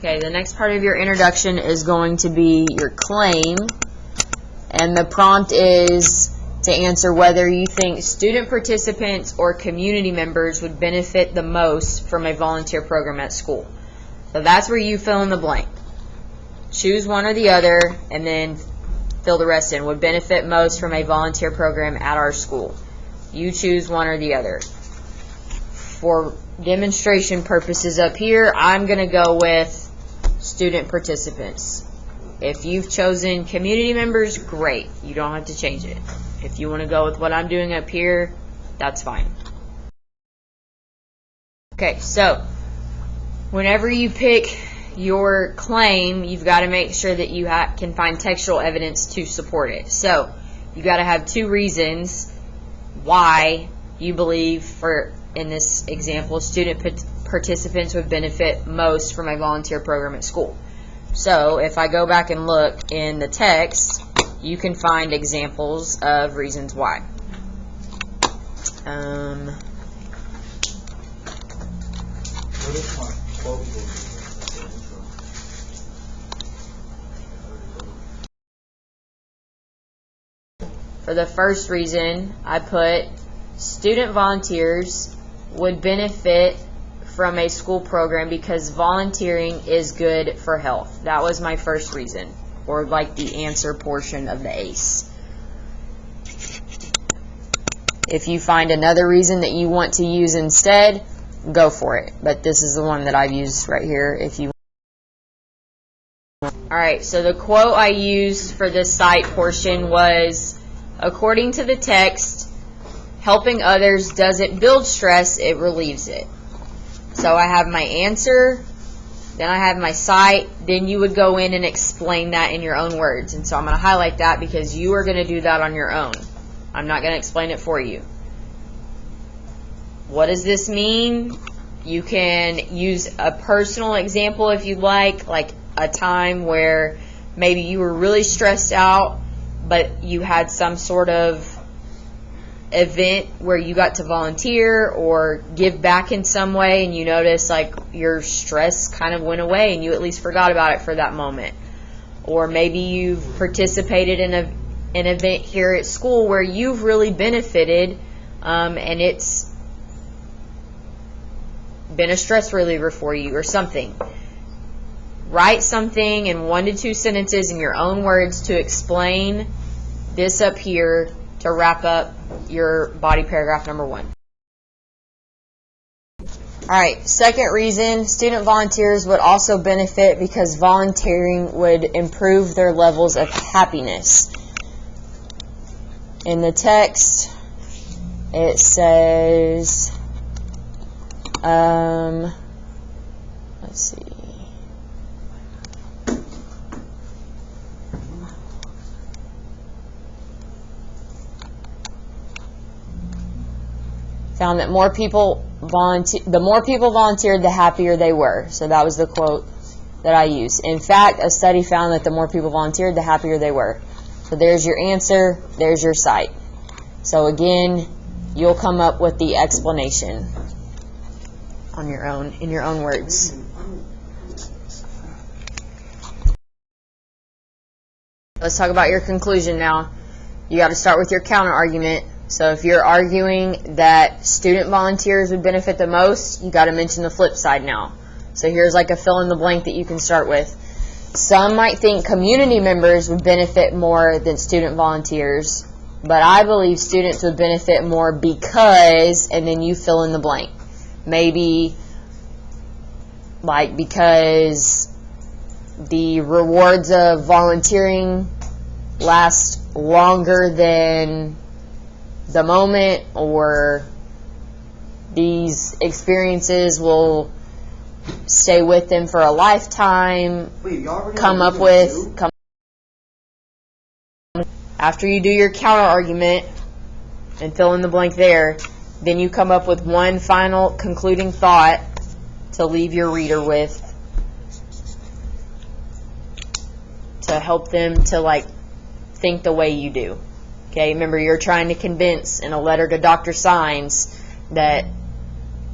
Okay, the next part of your introduction is going to be your claim, and the prompt is to answer whether you think student participants or community members would benefit the most from a volunteer program at school. So that's where you fill in the blank. Choose one or the other, and then fill the rest in. Would benefit most from a volunteer program at our school. You choose one or the other. For demonstration purposes up here, I'm going to go with student participants. If you've chosen community members, great. You don't have to change it. If you want to go with what I'm doing up here, that's fine. Okay, so whenever you pick your claim, you've got to make sure that you can find textual evidence to support it. So you've got to have two reasons why you believe, in this example, student participants would benefit most from a volunteer program at school. So if I go back and look in the text, you can find examples of reasons why. For the first reason, I put student volunteers would benefit from a school program because volunteering is good for health. That was my first reason, or like the answer portion of the ACE. If you find another reason that you want to use instead, go for it. But this is the one that I've used right here. Alright, so the quote I used for the cite portion was, according to the text, helping others doesn't build stress, it relieves it. So I have my answer, then I have my cite, then you would go in and explain that in your own words. And so I'm going to highlight that because you are going to do that on your own. I'm not going to explain it for you. What does this mean? You can use a personal example if you'd like a time where maybe you were really stressed out, but you had some sort of event where you got to volunteer or give back in some way, and you notice your stress kind of went away and you at least forgot about it for that moment. Or maybe you've participated in an event here at school where you've really benefited, and it's been a stress reliever for you or something. Write something in 1 to 2 sentences in your own words to explain this up here to wrap up your body paragraph number 1. Alright, second reason, student volunteers would also benefit because volunteering would improve their levels of happiness. In the text, it says, let's see. Found that the more people volunteered, the happier they were. So that was the quote that I used. In fact, a study found that the more people volunteered, the happier they were. So there's your answer, there's your cite. So again, you'll come up with the explanation on your own, in your own words. Let's talk about your conclusion now. You got to start with your counter argument. So if you're arguing that student volunteers would benefit the most, you got to mention the flip side now. So here's a fill in the blank that you can start with. Some might think community members would benefit more than student volunteers, but I believe students would benefit more because, and then you fill in the blank. Maybe because the rewards of volunteering last longer than the moment, or these experiences will stay with them for a lifetime. After you do your counter argument and fill in the blank there, then you come up with one final concluding thought to leave your reader with, to help them to think the way you do. Okay, remember, you're trying to convince in a letter to Dr. Sines that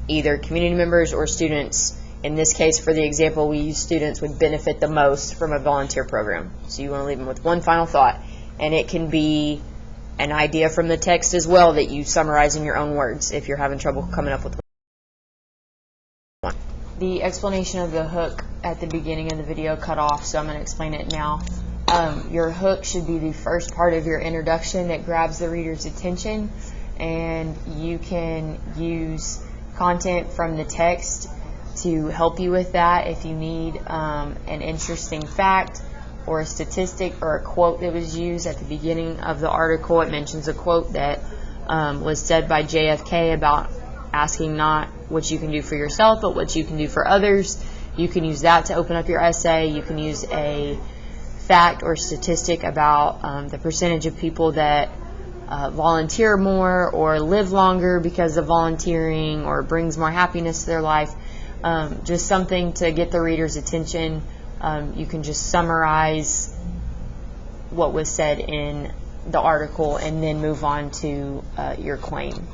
either community members or students In this case, for the example we use, students would benefit the most from a volunteer program. So you want to leave them with one final thought, and it can be an idea from the text as well that you summarize in your own words if you're having trouble coming up with one. The explanation of the hook at the beginning of the video cut off, so I'm going to explain it now. Your hook should be the first part of your introduction that grabs the reader's attention, and you can use content from the text to help you with that. If you need an interesting fact or a statistic or a quote that was used at the beginning of the article, it mentions a quote that was said by JFK about asking not what you can do for yourself, but what you can do for others. You can use that to open up your essay. You can use a fact or statistic about the percentage of people that volunteer more or live longer because of volunteering, or brings more happiness to their life. Just something to get the reader's attention. You can just summarize what was said in the article and then move on to your claim.